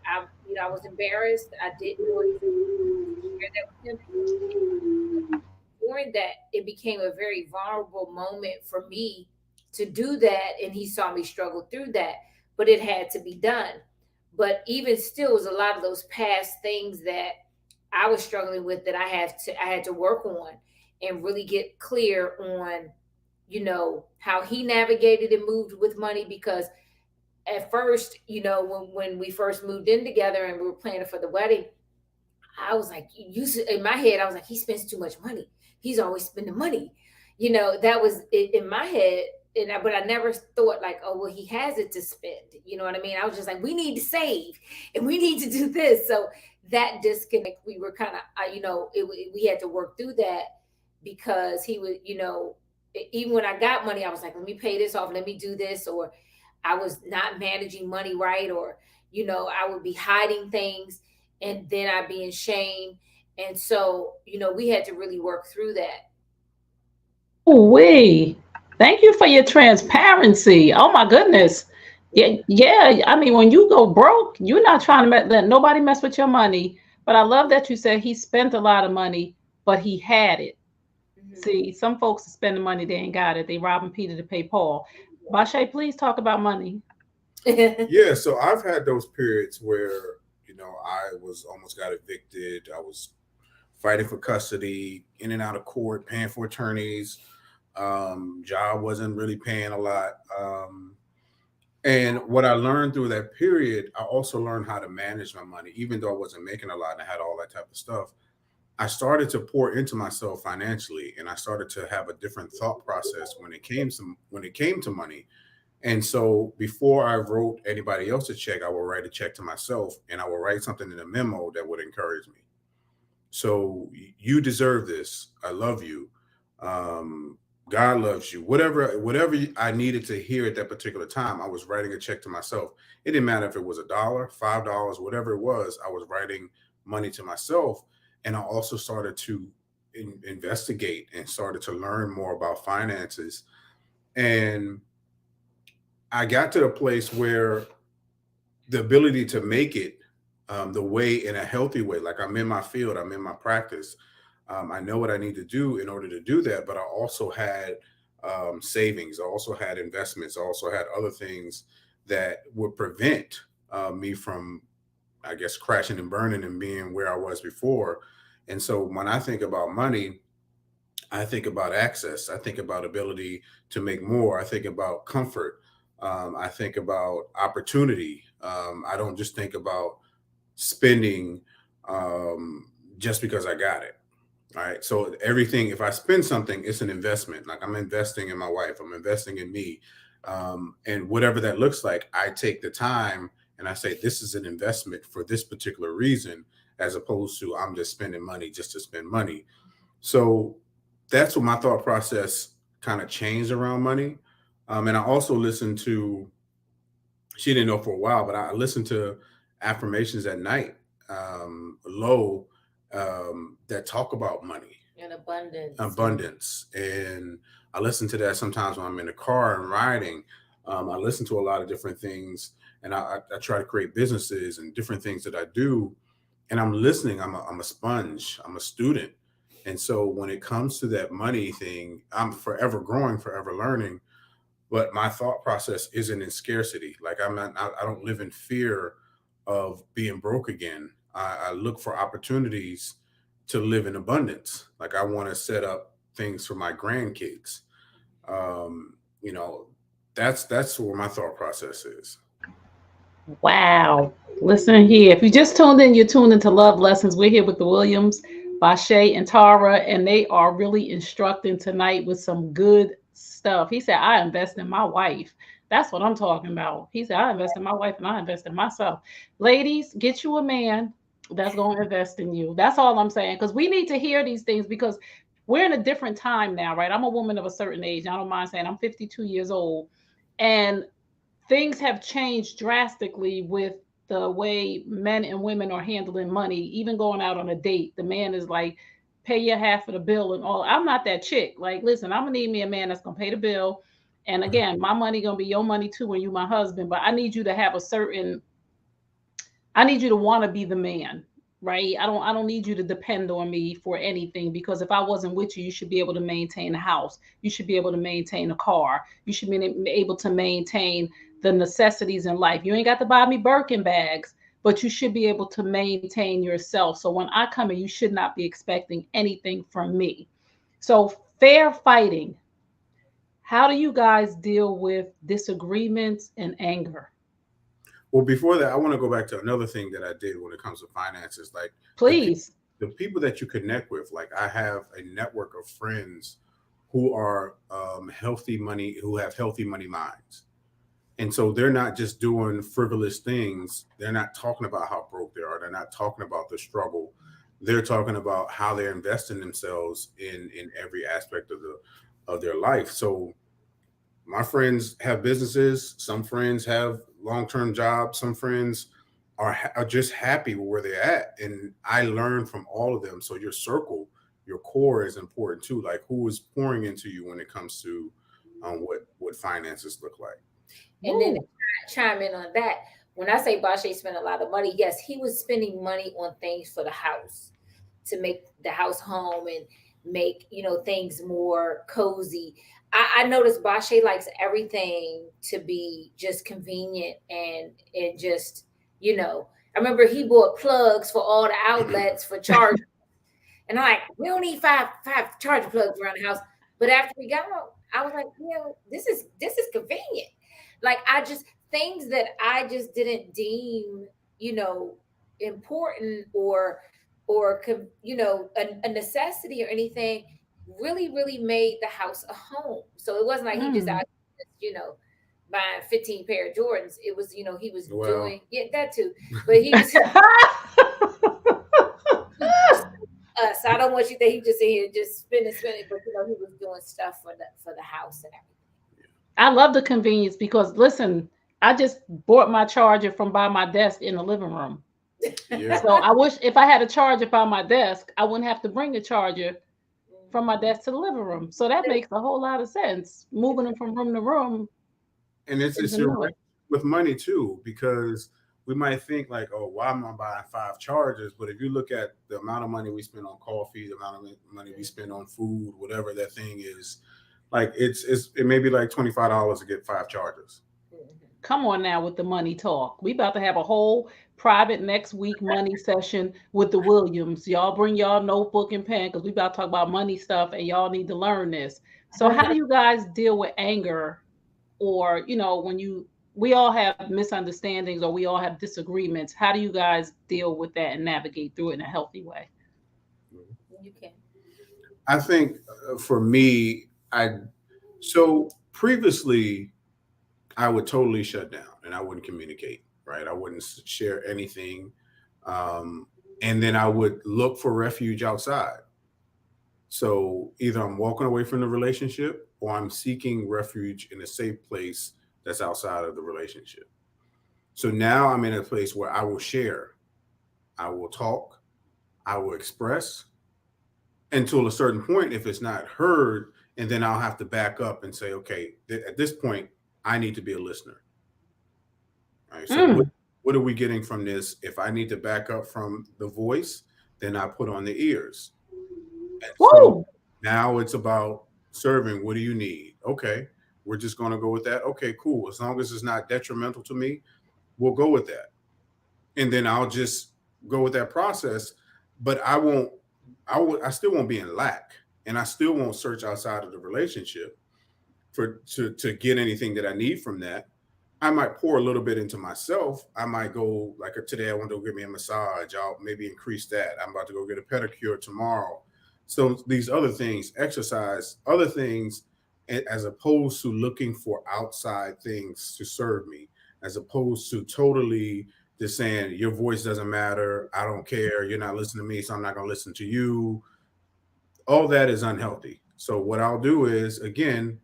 I was embarrassed. I didn't want to share that with him. During that, it became a very vulnerable moment for me to do that. And he saw me struggle through that, but it had to be done. But even still, it was a lot of those past things that I was struggling with that I had to work on and really get clear on, how he navigated and moved with money. Because at first, when we first moved in together and we were planning for the wedding, I was like, in my head, I was like, he spends too much money. He's always spending money. That was it in my head. But I never thought like, oh, well, he has it to spend. You know what I mean? I was just like, we need to save and we need to do this. So that disconnect, we were kind of, we had to work through that, because he would, even when I got money, I was like, let me pay this off. Let me do this. Or I was not managing money right. Or, I would be hiding things, and then I'd be in shame. And so, we had to really work through that. Ooh-wee. Thank you for your transparency. Oh my goodness. Yeah. I mean, when you go broke, you're not trying to let nobody mess with your money. But I love that you said he spent a lot of money, but he had it. Mm-hmm. See, some folks are spending money, they ain't got it. They robbing Peter to pay Paul. Bashea, please talk about money. Yeah, so I've had those periods where, I was almost got evicted. I was fighting for custody, in and out of court, paying for attorneys. Job wasn't really paying a lot. And what I learned through that period, I also learned how to manage my money. Even though I wasn't making a lot and I had all that type of stuff, I started to pour into myself financially, and I started to have a different thought process when it came to money. And so before I wrote anybody else a check, I will write a check to myself, and I will write something in a memo that would encourage me. So you deserve this. I love you. Um, God loves you. Whatever I needed to hear at that particular time, I was writing a check to myself. It didn't matter if it was $1, $5, whatever it was. I was writing money to myself, and I also started to investigate and started to learn more about finances. And I got to a place where the ability to make it the way in a healthy way, like I'm in my field, I'm in my practice. I know what I need to do in order to do that, but I also had savings, I also had investments, I also had other things that would prevent me from, I guess, crashing and burning and being where I was before. And so when I think about money, I think about access. I think about ability to make more. I think about comfort. I think about opportunity. I don't just think about spending just because I got it. All right. So everything, if I spend something, it's an investment. Like I'm investing in my wife, I'm investing in me. And whatever that looks like, I take the time and I say, this is an investment for this particular reason, as opposed to I'm just spending money just to spend money. So that's what my thought process kind of changed around money. And I also listened to, she didn't know for a while, but I listened to affirmations at night, low, that talk about money, And abundance. abundance. And I listen to that sometimes when I'm in the car and riding. I listen to a lot of different things, and I try to create businesses and different things that I do. And I'm listening. I'm a sponge. I'm a student. And so when it comes to that money thing, I'm forever growing, forever learning. But my thought process isn't in scarcity. Like I'm not. I don't live in fear of being broke again. I look for opportunities to live in abundance. Like I want to set up things for my grandkids. You know, that's where my thought process is. Wow. Listen here. If you just tuned in, you're tuned into Love Lessons. We're here with the Williams, Bashea, and Tara, and they are really instructing tonight with some good stuff. He said, I invest in my wife. That's what I'm talking about. He said, I invest in my wife and I invest in myself. Ladies, get you a man that's going to invest in you. That's all I'm saying. Because we need to hear these things because we're in a different time now, right? I'm a woman of a certain age. I don't mind saying I'm 52 years old. And things have changed drastically with the way men and women are handling money, even going out on a date. The man is like, pay your half of the bill and all. I'm not that chick. Like, listen, I'm gonna need me a man that's gonna pay the bill. And again, my money gonna be your money too when you my husband, but I need you to have a certain, I need you to want to be the man, right? I don't need you to depend on me for anything because if I wasn't with you, you should be able to maintain a house. You should be able to maintain a car. You should be able to maintain the necessities in life. You ain't got to buy me Birkin bags, but you should be able to maintain yourself. So when I come in, you should not be expecting anything from me. So fair fighting. How do you guys deal with disagreements and anger? Well, before that, I want to go back to another thing that I did when it comes to finances. Like the pe- Please. the people that you connect with. Like I have a network of friends who are healthy money, who have healthy money minds. And so they're not just doing frivolous things. They're not talking about how broke they are. They're not talking about the struggle. They're talking about how they're investing themselves in every aspect of their life. So my friends have businesses. Some friends have long-term jobs. Some friends are just happy with where they're at. And I learn from all of them. So your circle, your core is important too. Like who is pouring into you when it comes to what finances look like. And then Woo. chime in on that. When I say Bashe spent a lot of money, yes, he was spending money on things for the house to make the house home and make things more cozy. I noticed Bashe likes everything to be just convenient and just I remember he bought plugs for all the outlets for charging. And I'm like, we don't need five charger plugs around the house. But after we got home, I was like, this is convenient. Like I just things that I just didn't deem, you know, important or a necessity or anything really, really made the house a home. So it wasn't like he just Mm. out, you know, buying 15 pair of Jordans. It was, you know, he was Well. doing that too, but he was us. I don't want you to think he just in here just spending, but you know, he was doing stuff for the house and everything. I love the convenience because listen, I just bought my charger from by my desk in the living room. Yeah. So I wish if I had a charger by my desk, I wouldn't have to bring the charger from my desk to the living room. So that makes a whole lot of sense. Moving them from room to room. And it's your with money too, because we might think like, oh, why am I buying 5 chargers? But if you look at the amount of money we spend on coffee, the amount of money we spend on food, whatever that thing is, like it may be like $25 to get 5 chargers. Come on now with the money talk. We about to have a whole private next week money session with the Williams. Y'all bring y'all notebook and pen because we about to talk about money stuff and y'all need to learn this. So how do you guys deal with anger, or you know, when we all have misunderstandings or we all have disagreements? How do you guys deal with that and navigate through it in a healthy way? You can. I think for me, so previously I would totally shut down and I wouldn't communicate, right? I wouldn't share anything. And then I would look for refuge outside. So either I'm walking away from the relationship or I'm seeking refuge in a safe place that's outside of the relationship. So now I'm in a place where I will share, I will talk, I will express until a certain point. If it's not heard, and then I'll have to back up and say, okay, at this point, I need to be a listener. All right. So what are we getting from this? If I need to back up from the voice, then I put on the ears. And so now it's about serving. What do you need? Okay. We're just going to go with that. Okay, cool. As long as it's not detrimental to me, we'll go with that. And then I'll just go with that process. But I still won't be in lack, and I still won't search outside of the relationship to get anything that I need from that. I might pour a little bit into myself. I might go like today, I want to go get me a massage. I'll maybe increase that. I'm about to go get a pedicure tomorrow. So these other things, exercise, other things, as opposed to looking for outside things to serve me, as opposed to totally just saying your voice doesn't matter. I don't care. You're not listening to me, so I'm not going to listen to you. All that is unhealthy. So what I'll do is, again,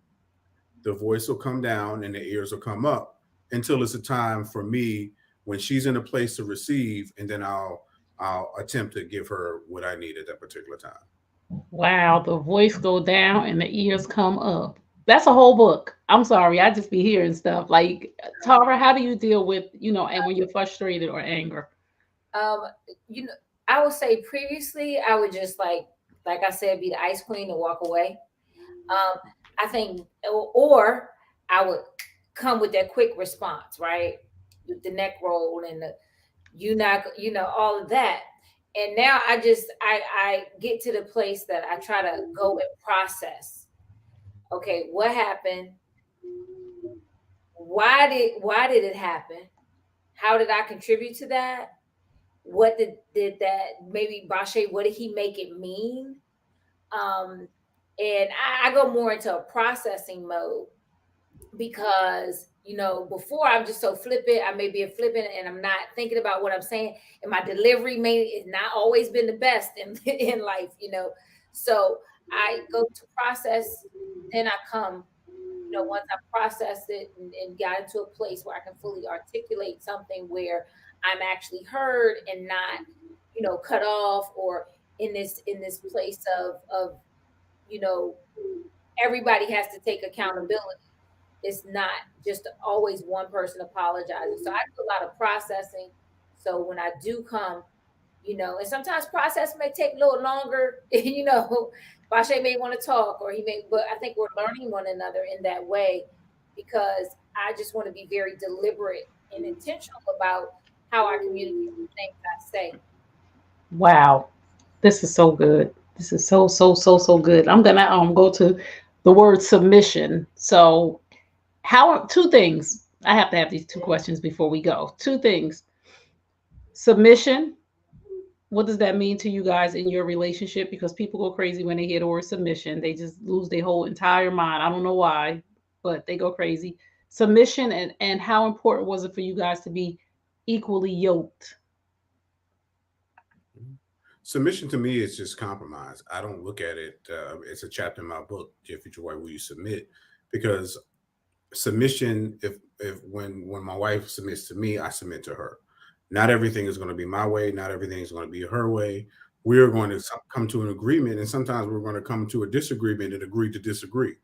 the voice will come down and the ears will come up until it's a time for me when she's in a place to receive, and then I'll attempt to give her what I need at that particular time. Wow, the voice go down and the ears come up. That's a whole book. I'm sorry, I just be hearing stuff. Like, Tara, how do you deal with, and when you're frustrated or anger? I would say previously I would just like I said, be the ice queen and walk away. I think, or I would come with that quick response, right? With the neck roll and all of that. And now I get to the place that I try to go and process. Okay, what happened? Why did it happen? How did I contribute to that? What did that, maybe Bashea, what did he make it mean? And I go more into a processing mode because, before I'm just so flippant, I may be a flippant and I'm not thinking about what I'm saying. And my delivery has not always been the best in life, So I go to process, then I come, once I processed it and got into a place where I can fully articulate something where I'm actually heard and not, cut off or in this place of everybody has to take accountability. It's not just always one person apologizing. So I do a lot of processing. So when I do come, and sometimes process may take a little longer, Bashea may want to talk but I think we're learning one another in that way because I just want to be very deliberate and intentional about how I communicate the things I say. Wow. This is so good. This is so good. I'm going to go to the word submission. So two things. I have to have these 2 questions before we go. 2 things. Submission. What does that mean to you guys in your relationship? Because people go crazy when they hear the word submission. They just lose their whole entire mind. I don't know why, but they go crazy. submission, and how important was it for you guys to be equally yoked? Submission to me is just compromise. I don't look at it. It's a chapter in my book, Dear Future Wife, Will You Submit? Because submission, if when my wife submits to me, I submit to her. Not everything is going to be my way. Not everything is going to be her way. We're going to come to an agreement, and sometimes we're going to come to a disagreement and agree to disagree.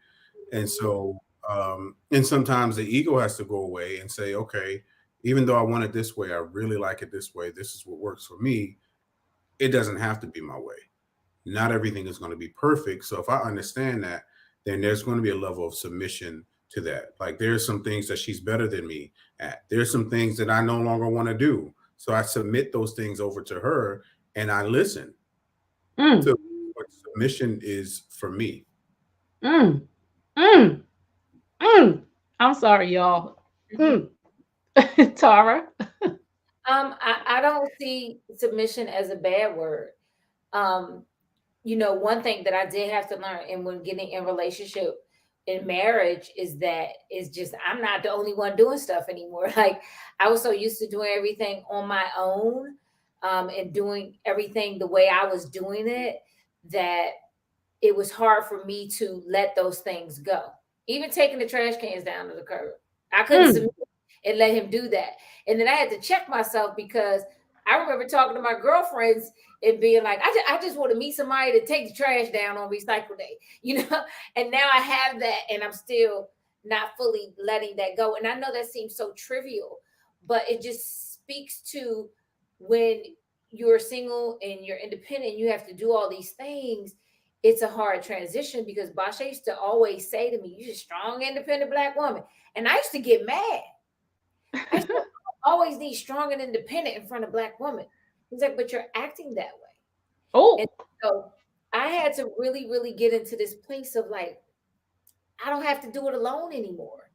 And so, and sometimes the ego has to go away and say, okay, even though I want it this way, I really like it this way. This is what works for me. It doesn't have to be my way. Not everything is going to be perfect. So if I understand that, then there's going to be a level of submission to that. Like there's some things that she's better than me at. There's some things that I no longer want to do. So I submit those things over to her and I listen to what submission is for me. I'm sorry, y'all. Tara? I don't see submission as a bad word. One thing that I did have to learn, and when getting in relationship, in marriage, is that it's just I'm not the only one doing stuff anymore. Like I was so used to doing everything on my own, and doing everything the way I was doing it, that it was hard for me to let those things go. Even taking the trash cans down to the curb, I couldn't submit and let him do that. And then I had to check myself, because I remember talking to my girlfriends and being like, I just want to meet somebody to take the trash down on recycle day, and now I have that, and I'm still not fully letting that go. And I know that seems so trivial, but it just speaks to when you're single and you're independent, you have to do all these things. It's a hard transition, because Bashea used to always say to me, you're a strong, independent Black woman. And I used to get mad. I always need strong and independent in front of Black women. He's like, but you're acting that way. Oh. And so I had to really, really get into this place of like, I don't have to do it alone anymore.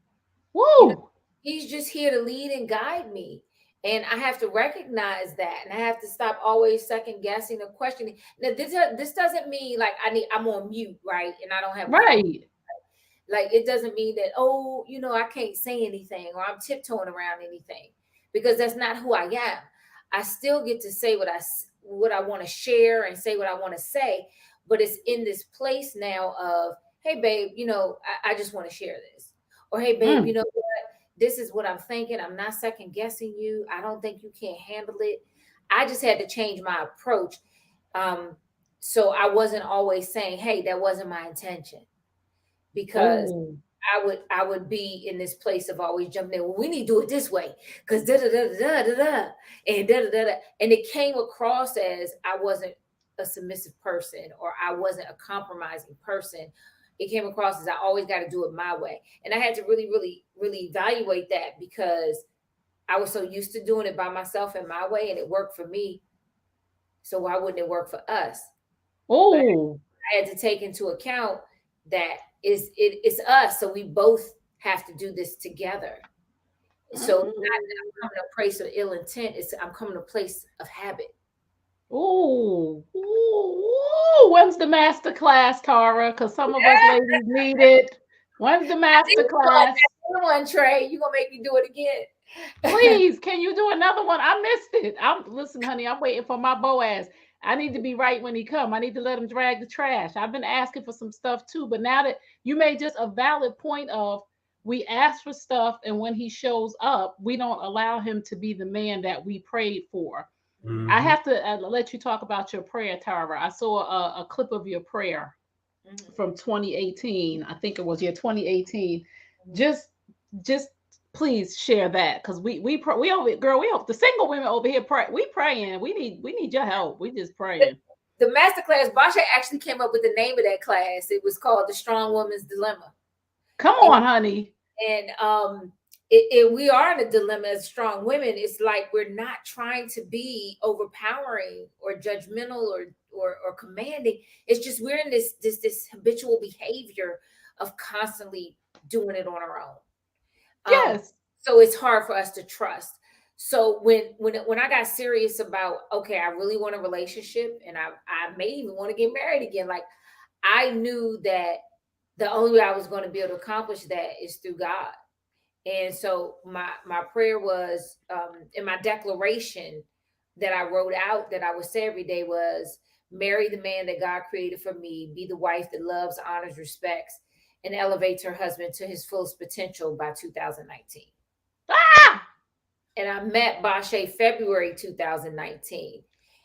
Woo. He's just here to lead and guide me. And I have to recognize that. And I have to stop always second guessing or questioning. Now, this doesn't mean like I'm on mute, right? And I don't have right. Like, it doesn't mean that, I can't say anything or I'm tiptoeing around anything, because that's not who I am. I still get to say what I want to share and say what I want to say, but it's in this place now of, hey, babe, I just want to share this. Or, hey, babe, you know what? This is what I'm thinking. I'm not second guessing you. I don't think you can't handle it. I just had to change my approach. So I wasn't always saying, hey, that wasn't my intention. Because I would be in this place of always jumping in. Well, we need to do it this way, because da da da da da da and da da da da. And it came across as I wasn't a submissive person, or I wasn't a compromising person. It came across as I always got to do it my way. And I had to really, really, really evaluate that, because I was so used to doing it by myself in my way, and it worked for me. So why wouldn't it work for us? Oh, I had to take into account that it's us, so we both have to do this together. So I'm coming to a place of ill intent. I'm coming to a place of habit. Ooh, when's the master class, Tara? Because some of us ladies need it. When's the master class? One, Trey, you gonna make me do it again? Please, can you do another one? I missed it. Listen, honey, I'm waiting for my Boaz. I need to be right when he come. I need to let him drag the trash. I've been asking for some stuff too, but now that you made just a valid point of, we ask for stuff, and when he shows up, we don't allow him to be the man that we prayed for. I have to let you talk about your prayer, Tara. I saw a clip of your prayer from 2018. I think it was 2018. Just please share that, because we the single women over here we praying. We need your help. We just praying. The master class, Bashea actually came up with the name of that class. It was called The Strong Woman's Dilemma. Come on, honey. And we are in a dilemma as strong women. It's like we're not trying to be overpowering or judgmental or commanding. It's just we're in this habitual behavior of constantly doing it on our own. Yes. So it's hard for us to trust. So when I got serious about, okay, I really want a relationship, and I may even want to get married again. Like, I knew that the only way I was going to be able to accomplish that is through God. And so my prayer was, in my declaration that I wrote out that I would say every day was, marry the man that God created for me, be the wife that loves, honors, respects, and elevates her husband to his fullest potential by 2019. Ah! And I met Bashea February 2019.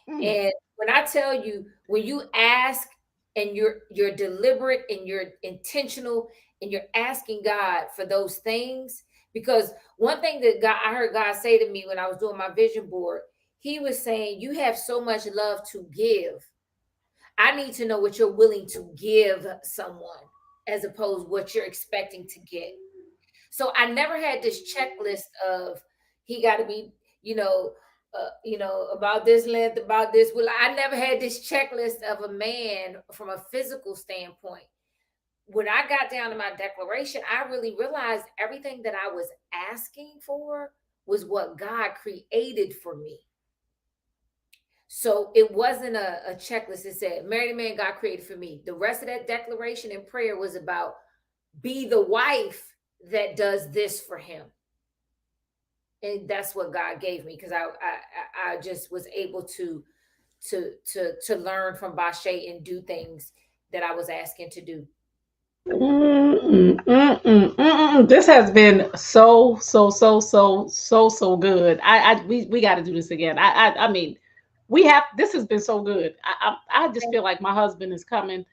And when I tell you, when you ask and you're deliberate and you're intentional and you're asking God for those things, because one thing that I heard God say to me when I was doing my vision board, he was saying, you have so much love to give. I need to know what you're willing to give someone as opposed to what you're expecting to get. So I never had this checklist of he got to be, about this length, about this. Well, I never had this checklist of a man from a physical standpoint. When I got down to my declaration, I really realized everything that I was asking for was what God created for me. So it wasn't a checklist. It said, marry the man God created for me. The rest of that declaration and prayer was about, be the wife that does this for him. And that's what God gave me, because I just was able to learn from Bashea and do things that I was asking to do. This has been so good. We got to do this again. I mean, we have. This has been so good. I just feel like my husband is coming,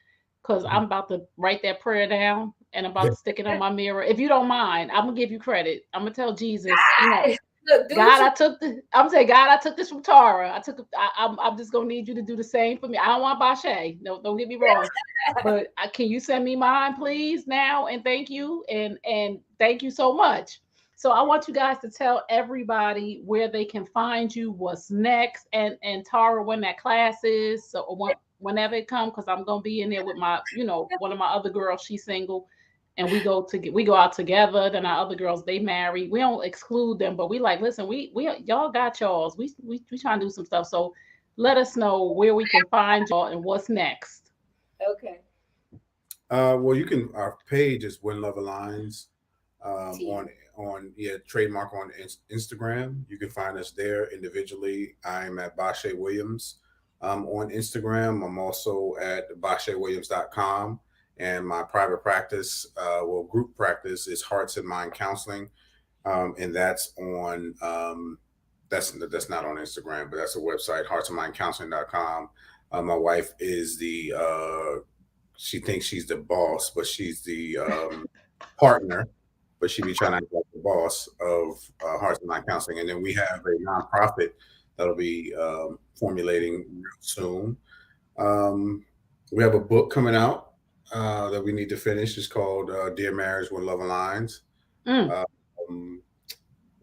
because I'm about to write that prayer down and I'm about to stick it on my mirror. If you don't mind, I'm gonna give you credit. I'm gonna tell Jesus, Look, God, I'm saying, God, I took this from Tara. I'm just gonna need you to do the same for me. I don't want Bashea. No, don't get me wrong. But can you send me mine, please, now? And thank you, and thank you so much. So I want you guys to tell everybody where they can find you, what's next, and Tara, when that class is. So whenever it comes, because I'm gonna be in there with my, one of my other girls. She's single, and we go out together. Then our other girls, they marry. We don't exclude them, but we like, listen, we y'all got y'all's. We trying to do some stuff. So let us know where we can find y'all and what's next. Okay. Well, you can. Our page is When Love Aligns. Trademark on Instagram. You can find us there individually. I'm at Bashea Williams on Instagram. I'm also at BasheaWilliams.com. And my private practice, group practice, is Hearts and Mind Counseling, and that's on that's not on Instagram, but that's a website, heartsandmindcounseling.com. My wife is she thinks she's the boss, but she's the partner, but she be trying to act like the boss of Hearts and Mind Counseling. And then we have a nonprofit that'll be formulating real soon. We have a book coming out that we need to finish. It's called Dear Marriage, When Love Aligns. I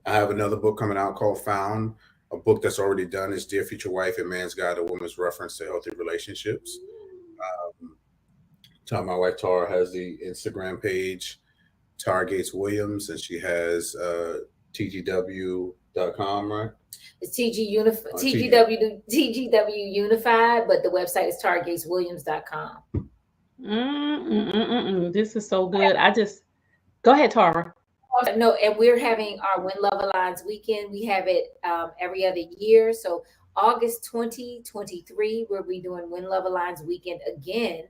have another book coming out called Found. A book that's already done is Dear Future Wife, A Man's Guide to Women's Reference to Healthy Relationships. My wife Tara has the Instagram page, Tara Gates Williams, and she has tgw.com, right? It's TGW Unified, but the website is taragateswilliams.com. This is so good. Go ahead, Tara. No, and we're having our When Love Aligns weekend. We have it every other year. So August 2023, we'll be doing When Love Aligns weekend again.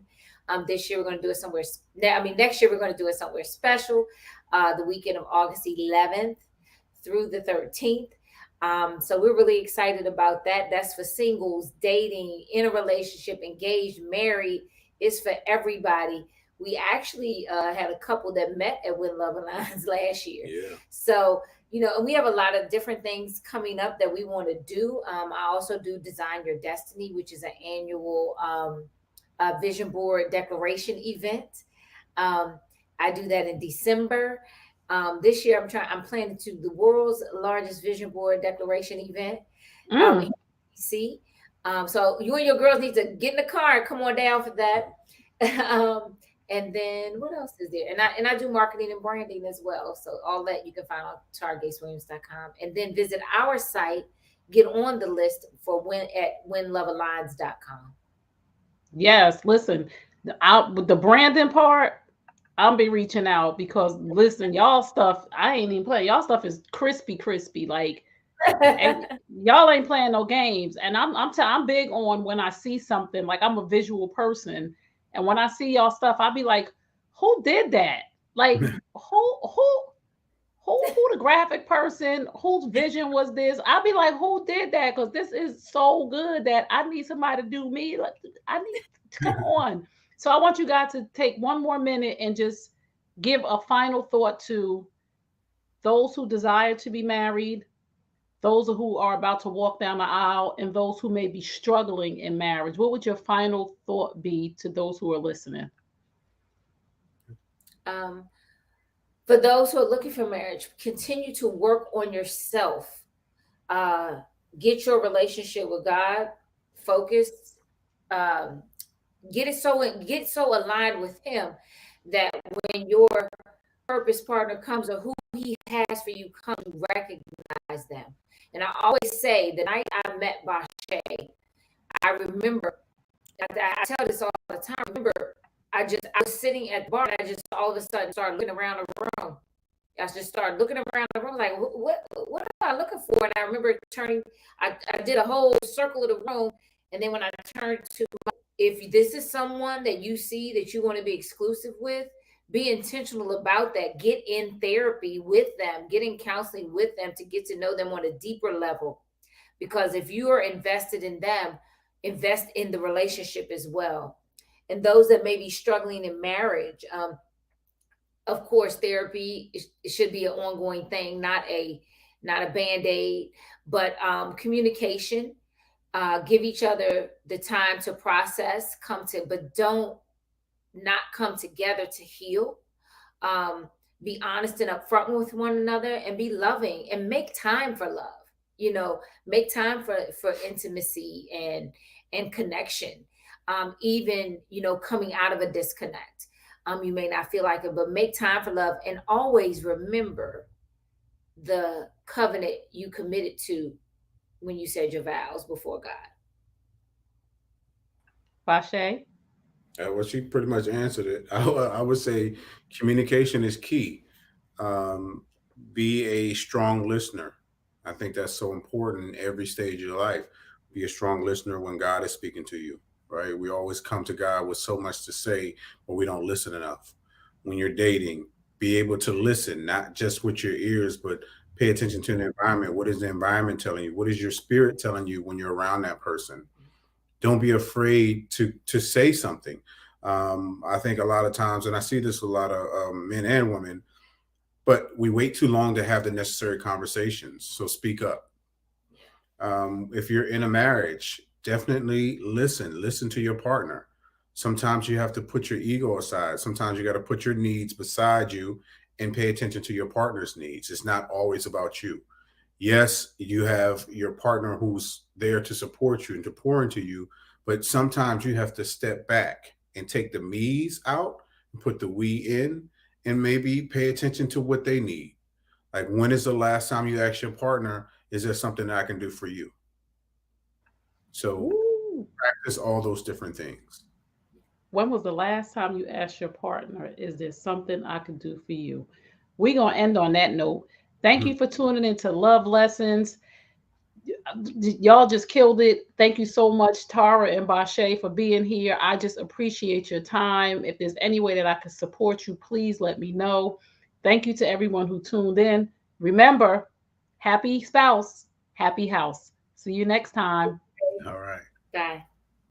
This year we're going to do it somewhere. Next year we're going to do it somewhere special. The weekend of August 11th through the 13th. So we're really excited about that. That's for singles, dating, in a relationship, engaged, married. It's for everybody. We actually had a couple that met at When Love Aligns last year. Yeah. So, and we have a lot of different things coming up that we want to do. I also do Design Your Destiny, which is an annual vision board declaration event. I do that in December. This year I'm planning to do the world's largest vision board declaration event. In DC. So you and your girls need to get in the car and come on down for that. And then what else is there? And I do marketing and branding as well. So all that you can find on taragateswilliams.com, and then visit our site, get on the list for whenlovealigns.com. Yes, listen, the branding part, I'll be reaching out because listen, y'all stuff, I ain't even playing. Y'all stuff is crispy, like, and y'all ain't playing no games. And I'm big on when I see something, like I'm a visual person, and when I see y'all stuff, I'll be like, who did that? Like, who the graphic person, whose vision was this? I'll be like, who did that? Because this is so good that I need somebody to do me. Like, I need, come on. So I want you guys to take one more minute and just give a final thought to those who desire to be married, those who are about to walk down the aisle, and those who may be struggling in marriage. What would your final thought be to those who are listening? For those who are looking for marriage, continue to work on yourself. Get your relationship with God focused. Get so aligned with Him that when your purpose partner comes or who He has for you comes, you recognize them. And I always say, the night I met Bashea, I remember, I tell this all the time. I remember, I was sitting at the bar and I just all of a sudden started looking around the room. I just started looking around the room like, what am I looking for? And I remember turning, I did a whole circle of the room. And then when I turned to, if this is someone that you see that you want to be exclusive with, be intentional about that. Get in therapy with them, get in counseling with them to get to know them on a deeper level. Because if you are invested in them, invest in the relationship as well. And those that may be struggling in marriage, of course, therapy it should be an ongoing thing, not a Band-Aid, but communication. Give each other the time to process, but don't not come together to heal. Be honest and upfront with one another, and be loving, and make time for love. Make time for intimacy and connection. Even coming out of a disconnect, you may not feel like it, but make time for love, and always remember the covenant you committed to when you said your vows before God. Bashea? Well, she pretty much answered it. I would say communication is key. Be a strong listener. I think that's so important in every stage of your life. Be a strong listener when God is speaking to you, right? We always come to God with so much to say, but we don't listen enough. When you're dating, be able to listen, not just with your ears, but pay attention to the environment. What is the environment telling you? What is your spirit telling you when you're around that person? Don't be afraid to say something. I think a lot of times, and I see this with a lot of men and women, but we wait too long to have the necessary conversations. So speak up. If you're in a marriage, definitely listen to your partner. Sometimes you have to put your ego aside. Sometimes you got to put your needs beside you and pay attention to your partner's needs. It's not always about you. Yes, you have your partner who's there to support you and to pour into you, but sometimes you have to step back and take the me's out and put the we in, and maybe pay attention to what they need. Like, when is the last time you asked your partner, is there something that I can do for you? So practice all those different things. When was the last time you asked your partner, is there something I can do for you? We're going to end on that note. Thank you for tuning into Love Lessons. Y'all just killed it. Thank you so much, Tara and Bashea, for being here. I just appreciate your time. If there's any way that I can support you, please let me know. Thank you to everyone who tuned in. Remember, happy spouse, happy house. See you next time. All right. Bye.